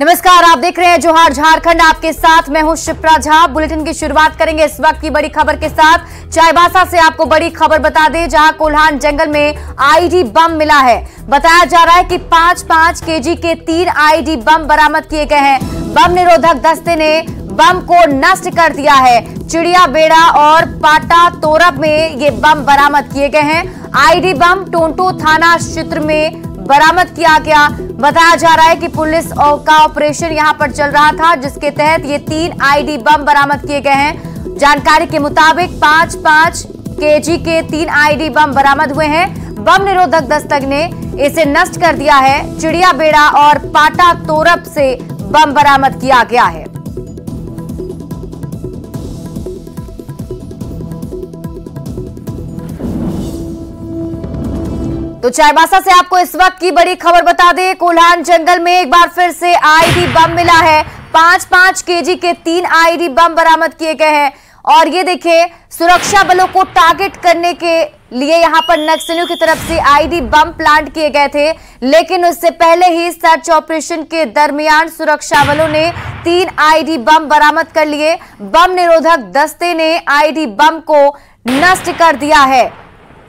नमस्कार, आप देख रहे हैं जोहार झारखंड। आपके साथ मैं हूं शिप्रा झा। बुलेटिन की शुरुआत करेंगे इस वक्त की बड़ी खबर के साथ। चाईबासा से आपको बड़ी खबर बता दें, जहां कोल्हान जंगल में आईडी बम मिला है। बताया जा रहा है कि 5-5 केजी के 3 आईडी बम बरामद किए गए हैं। बम निरोधक दस्ते ने बम को नष्ट कर दिया है। चिड़िया बेड़ा और पाटा तोरब में ये बम बरामद किए गए हैं। आईडी बम टोंटो थाना क्षेत्र में बरामद किया गया। बताया जा रहा है कि पुलिस का ऑपरेशन यहां पर चल रहा था, जिसके तहत ये 3 आईडी बम बरामद किए गए हैं। जानकारी के मुताबिक 5-5 केजी के 3 आईडी बम बरामद हुए हैं। बम निरोधक दस्ते ने इसे नष्ट कर दिया है। चिड़िया बेड़ा और पाटा तोरब से बम बरामद किया गया है। तो चाईबासा से आपको इस वक्त की बड़ी खबर बता दें, कोल्हान जंगल में एक बार फिर से आईडी बम मिला है। 5-5 केजी के 3 आईडी बम बरामद किए गए हैं। और ये देखिए, सुरक्षा बलों को टारगेट करने के लिए यहां पर नक्सलियों की तरफ से आईडी बम प्लांट किए गए थे, लेकिन उससे पहले ही सर्च ऑपरेशन के दरमियान सुरक्षा बलों ने 3 आईडी बम बरामद कर लिए। बम निरोधक दस्ते ने आईडी बम को नष्ट कर दिया है।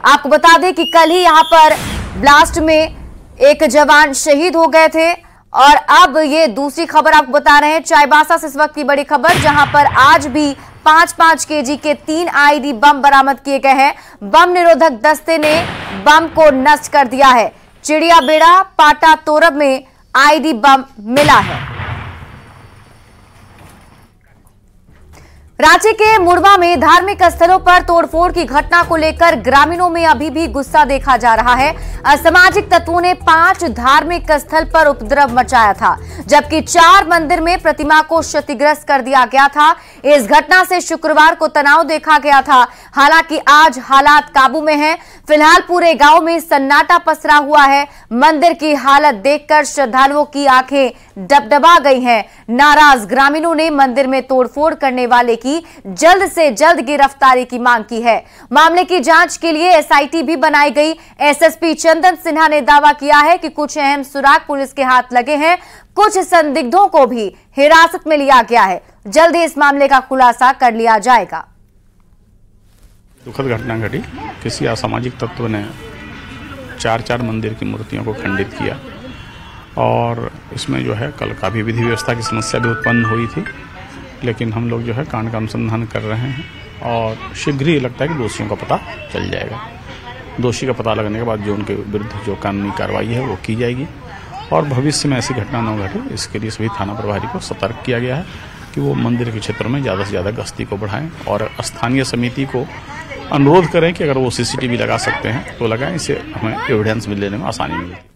आपको बता दें कि कल ही यहां पर ब्लास्ट में एक जवान शहीद हो गए थे। और अब ये दूसरी खबर आपको बता रहे हैं चाईबासा से इस वक्त की बड़ी खबर, जहां पर आज भी 5-5 केजी के 3 आईडी बम बरामद किए गए हैं। बम निरोधक दस्ते ने बम को नष्ट कर दिया है। चिड़िया बेड़ा पाटा तोरब में आईडी बम मिला है। रांची के मुड़वा में धार्मिक स्थलों पर तोड़फोड़ की घटना को लेकर ग्रामीणों में अभी भी गुस्सा देखा जा रहा है। असामाजिक तत्वों ने 5 धार्मिक स्थल पर उपद्रव मचाया था, जबकि 4 मंदिर में प्रतिमा को क्षतिग्रस्त कर दिया गया था। इस घटना से शुक्रवार को तनाव देखा गया था। हालांकि आज हालात काबू में हैं। फिलहाल पूरे गांव में सन्नाटा पसरा हुआ है। मंदिर की हालत देखकर श्रद्धालुओं की आंखें डबडबा गई हैं। नाराज ग्रामीणों ने मंदिर में तोड़फोड़ करने वाले की जल्द से जल्द गिरफ्तारी की मांग की है। मामले की जांच के लिए एसआईटी भी बनाई गई। एसएसपी चंदन सिन्हा ने दावा किया है कि कुछ अहम सुराग पुलिस के हाथ लगे हैं। कुछ संदिग्धों को भी हिरासत में लिया गया है। जल्द ही इस मामले का खुलासा कर लिया जाएगा। दुखद घटना घटी। किसी असामाजिक तत्व ने 4 मंदिर की मूर्तियों को खंडित किया और इसमें जो है कल काफ़ी विधि व्यवस्था की समस्या भी उत्पन्न हुई थी। लेकिन हम लोग जो है कांड का अनुसंधान कर रहे हैं और शीघ्र ही लगता है कि दोषियों का पता चल जाएगा। दोषी का पता लगने के बाद जो उनके विरुद्ध जो कानूनी कार्रवाई है वो की जाएगी और भविष्य में ऐसी घटना न घटे, इसके लिए सभी थाना प्रभारी को सतर्क किया गया है कि वो मंदिर के क्षेत्र में ज़्यादा से ज़्यादा गश्ती को बढ़ाएं और स्थानीय समिति को अनुरोध करें कि अगर वो सीसीटीवी लगा सकते हैं तो लगाएं। इससे हमें एविडेंस लेने में आसानी मिलेगी।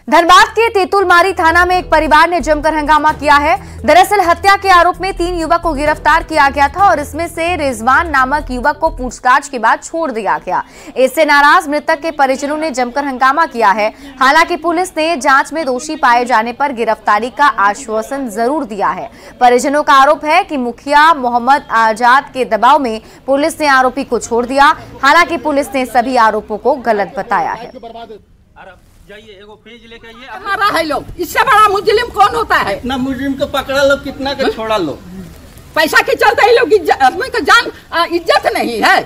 धनबाद के तेतुलमारी थाना में एक परिवार ने जमकर हंगामा किया है। दरअसल हत्या के आरोप में 3 युवक को गिरफ्तार किया गया था और इसमें से रिजवान नामक युवक को पूछताछ के बाद छोड़ दिया गया। इससे नाराज मृतक के परिजनों ने जमकर हंगामा किया है। हालांकि पुलिस ने जांच में दोषी पाए जाने पर गिरफ्तारी का आश्वासन जरूर दिया है। परिजनों का आरोप है कि मुखिया मोहम्मद आजाद के दबाव में पुलिस ने आरोपी को छोड़ दिया। हालांकि पुलिस ने सभी आरोपों को गलत बताया है। एगो पेज लेके आइए। हमारा है लोग, इससे बड़ा मुजरिम कौन होता है? ना मुजरिम को पकड़ा लो, कितना के छोड़ा लो। पैसा के चलते ही लोग आदमी का जान इज्जत नहीं है।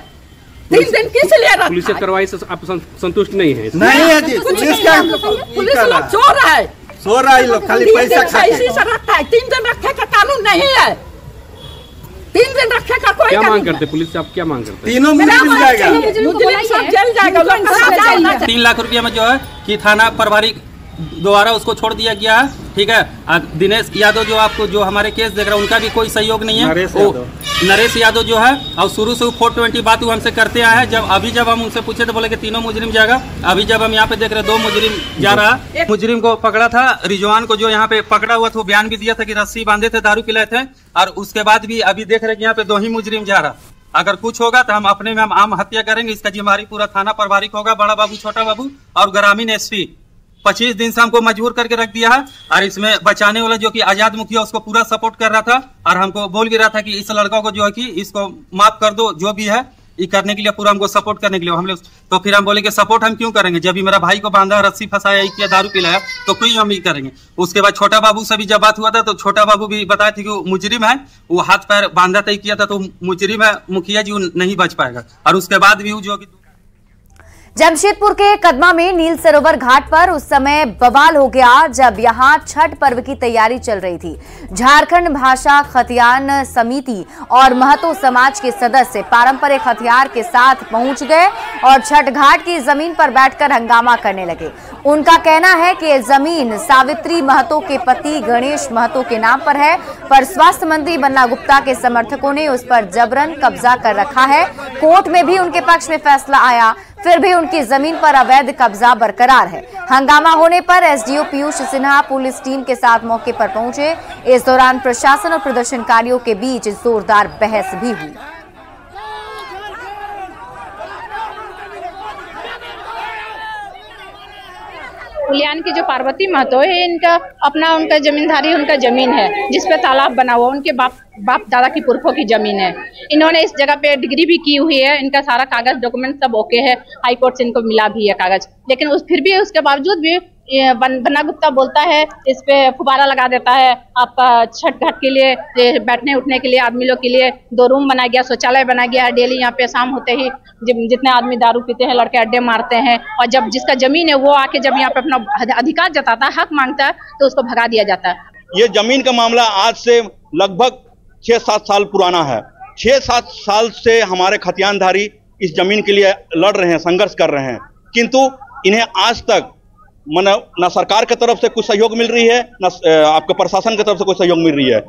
3 दिन किस लिए रखा? पुलिस से कार्रवाई से आप संतुष्ट नहीं है? नहीं है जी, पुलिस लोग चोर है। चोर है लोग, खाली पैसा खाते हैं। इसी से रखा है। 3 दिन रखे का कानून नहीं है। 3 दिन रखे का कोई क्या मांग करते? पुलिस से आप क्या मांग करते? तीनों मिल जाएगा, मुजरिम सब जेल जाएगा। 3 लाख रुपया में जो है कि थाना प्रभारी द्वारा उसको छोड़ दिया गया है। ठीक है। दिनेश यादव जो आपको जो हमारे केस देख रहा है उनका भी कोई सहयोग नहीं है। नरेश यादव जो है और शुरू से 420 बात हमसे करते आए हैं। जब हम उनसे पूछे तो बोले कि 3 मुजरिम जाएगा। अभी जब हम यहाँ पे देख रहे 2 मुजरिम जा रहा है। मुजरिम को पकड़ा था, रिजवान को जो यहाँ पे पकड़ा हुआ था वो बयान भी दिया था कि रस्सी बांधे थे, दारू पिलाए थे। और उसके बाद भी अभी देख रहे कि यहाँ पे 2 ही मुजरिम जा रहा। अगर कुछ होगा तो हम अपने में हम आम हत्या करेंगे। इसका जिम्मेदारी पूरा थाना प्रभारी को होगा, बड़ा बाबू छोटा बाबू और ग्रामीण एसपी। 25 दिन से हमको मजबूर करके रख दिया है। और इसमें बचाने वाला जो कि आजाद मुखिया उसको पूरा सपोर्ट कर रहा था और हमको बोल भी रहा था कि इस लड़का को जो है कि इसको माफ कर दो, जो भी है ये करने के लिए, पूरा हमको सपोर्ट करने के लिए हम लोग। तो फिर हम बोले कि सपोर्ट हम क्यों करेंगे, जब भी मेरा भाई को बांधा, रस्सी फंसाया, किया, दारू पिलाया, तो क्यों हम ये करेंगे। उसके बाद छोटा बाबू से भी जब बात हुआ था तो छोटा बाबू भी बताए थे कि वो मुजरिम है, वो हाथ पैर बांधा तय किया था, तो मुजरिम है, मुखिया जी नहीं बच पाएगा। और उसके बाद भी जो जमशेदपुर के कदमा में नील सरोवर घाट पर उस समय बवाल हो गया जब यहां छठ पर्व की तैयारी चल रही थी। झारखंड भाषा खतियान समिति और महतो समाज के सदस्य पारंपरिक हथियार के साथ पहुंच गए और छठ घाट की जमीन पर बैठकर हंगामा करने लगे। उनका कहना है कि जमीन सावित्री महतो के पति गणेश महतो के नाम पर है, पर स्वास्थ्य मंत्री बन्ना गुप्ता के समर्थकों ने उस पर जबरन कब्जा कर रखा है। कोर्ट में भी उनके पक्ष में फैसला आया, फिर भी उनकी जमीन पर अवैध कब्जा बरकरार है। हंगामा होने पर SDO Piyush Sinha police team के साथ मौके पर पहुंचे। इस दौरान प्रशासन और प्रदर्शनकारियों के बीच जोरदार बहस भी हुई। उलियान की जो पार्वती महतो है, इनका अपना उनका जमींदारी, उनका जमीन है जिसपे तालाब बना हुआ, उनके बाप दादा की पुरखों की जमीन है। इन्होंने इस जगह पे डिग्री भी की हुई है, इनका सारा कागज डॉक्यूमेंट सब ओके है, हाई कोर्ट से इनको मिला भी है कागज। लेकिन फिर भी उसके बावजूद भी बन्ना गुप्ता बोलता है, इस पे फुबारा लगा देता है। आपका छठ घाट के लिए बैठने उठने के लिए आदमी लोग के लिए 2 रूम बना गया, शौचालय बना गया है। डेली यहाँ पे शाम होते ही जितने आदमी दारू पीते हैं, लड़के अड्डे मारते हैं, और जब जिसका जमीन है वो आके जब यहाँ पे अपना अधिकार जताता है, हक मांगता है, तो उसको भगा दिया जाता है। ये जमीन का मामला आज से लगभग 6-7 साल पुराना है। 6-7 साल से हमारे खतियानधारी इस जमीन के लिए लड़ रहे हैं, संघर्ष कर रहे हैं, किंतु इन्हें आज तक न सरकार की तरफ से कुछ सहयोग मिल रही है, न आपके प्रशासन की तरफ से कुछ सहयोग मिल रही है।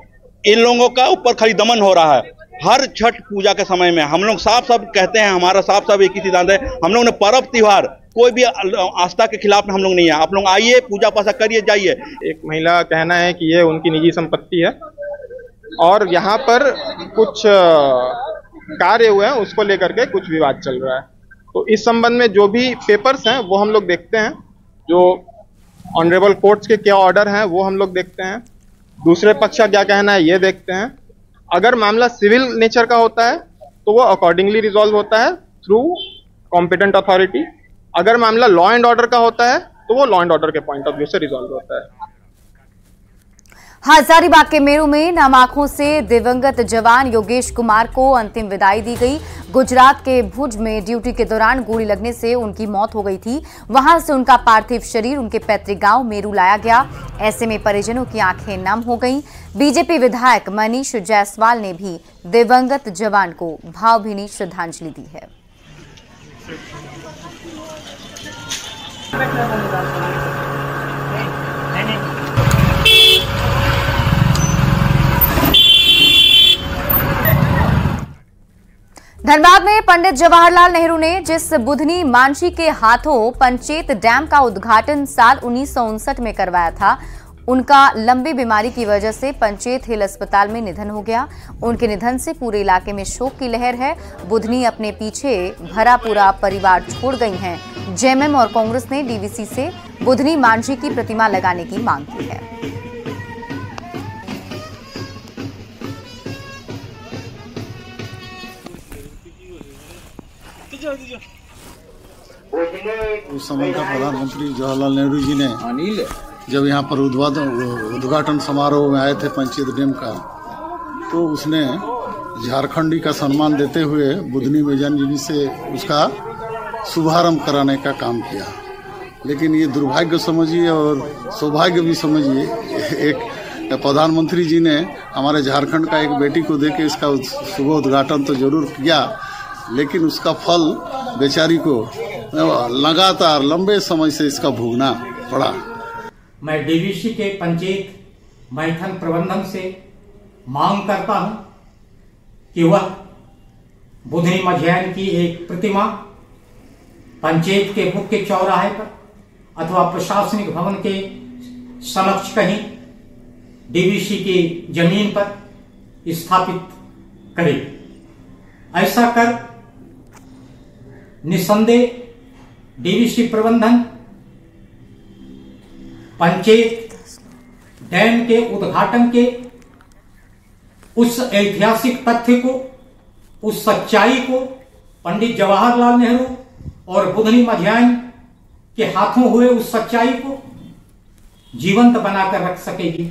इन लोगों का ऊपर खाली दमन हो रहा है। हर छठ पूजा के समय में हम लोग साफ कहते हैं, हमारा साफ एक ही सिद्धांत है, हम लोग ने पर्व त्योहार कोई भी आस्था के खिलाफ हम लोग नहीं है। आप लोग आइए, पूजा पासा करिए, जाइए। एक महिला का कहना है कि ये उनकी निजी संपत्ति है और यहाँ पर कुछ कार्य हुए हैं, उसको लेकर के कुछ विवाद चल रहा है। तो इस संबंध में जो भी पेपर्स हैं वो हम लोग देखते हैं, जो ऑनरेबल कोर्ट्स के क्या ऑर्डर हैं वो हम लोग देखते हैं, दूसरे पक्ष का क्या कहना है ये देखते हैं। अगर मामला सिविल नेचर का होता है तो वो अकॉर्डिंगली रिजॉल्व होता है थ्रू कॉम्पिटेंट अथॉरिटी। अगर मामला लॉ एंड ऑर्डर का होता है तो वो लॉ एंड ऑर्डर के पॉइंट ऑफ व्यू से रिजॉल्व होता है। हजारीबाग के मेरू में नम आंखों से दिवंगत जवान योगेश कुमार को अंतिम विदाई दी गई। गुजरात के भुज में ड्यूटी के दौरान गोली लगने से उनकी मौत हो गई थी। वहां से उनका पार्थिव शरीर उनके पैतृक गांव मेरू लाया गया। ऐसे में परिजनों की आंखें नम हो गईं। बीजेपी विधायक मनीष जायसवाल ने भी दिवंगत जवान को भावभीनी श्रद्धांजलि दी है। धनबाद में पंडित जवाहरलाल नेहरू ने जिस बुधनी मांझी के हाथों पंचेत डैम का उद्घाटन साल 1959 में करवाया था, उनका लंबी बीमारी की वजह से पंचेत हिल अस्पताल में निधन हो गया। उनके निधन से पूरे इलाके में शोक की लहर है। बुधनी अपने पीछे भरा पूरा परिवार छोड़ गई हैं। जेएमएम और कांग्रेस ने डीवीसी से बुधनी मांझी की प्रतिमा लगाने की मांग की है। उस समय का प्रधानमंत्री जवाहरलाल नेहरू जी ने जब यहाँ पर उद्घाटन समारोह में आए थे पंचेत डैम का, तो उसने झारखंडी का सम्मान देते हुए बुधनी मेजन जी से उसका शुभारंभ कराने का काम किया। लेकिन ये दुर्भाग्य समझिए और सौभाग्य भी समझिए, एक प्रधानमंत्री जी ने हमारे झारखंड का एक बेटी को देके इसका शुभ उद्घाटन तो जरूर किया, लेकिन उसका फल बेचारी को लगातार लंबे समय से इसका भोगना पड़ा। मैं डीवीसी के पंचायत मैथन प्रबंधन से मांग करता हूं कि वह बुधनी मझियान की एक प्रतिमा पंचायत के मुख्य चौराहे पर अथवा प्रशासनिक भवन के समक्ष कहीं डीवीसी की जमीन पर स्थापित करे। ऐसा कर निसंदेह डीवीसी प्रबंधन पंचायत डैम के उद्घाटन के उस ऐतिहासिक तथ्य को, उस सच्चाई को पंडित जवाहरलाल नेहरू और बुधनी मध्याह्न के हाथों हुए उस सच्चाई को जीवंत बनाकर रख सकेगी।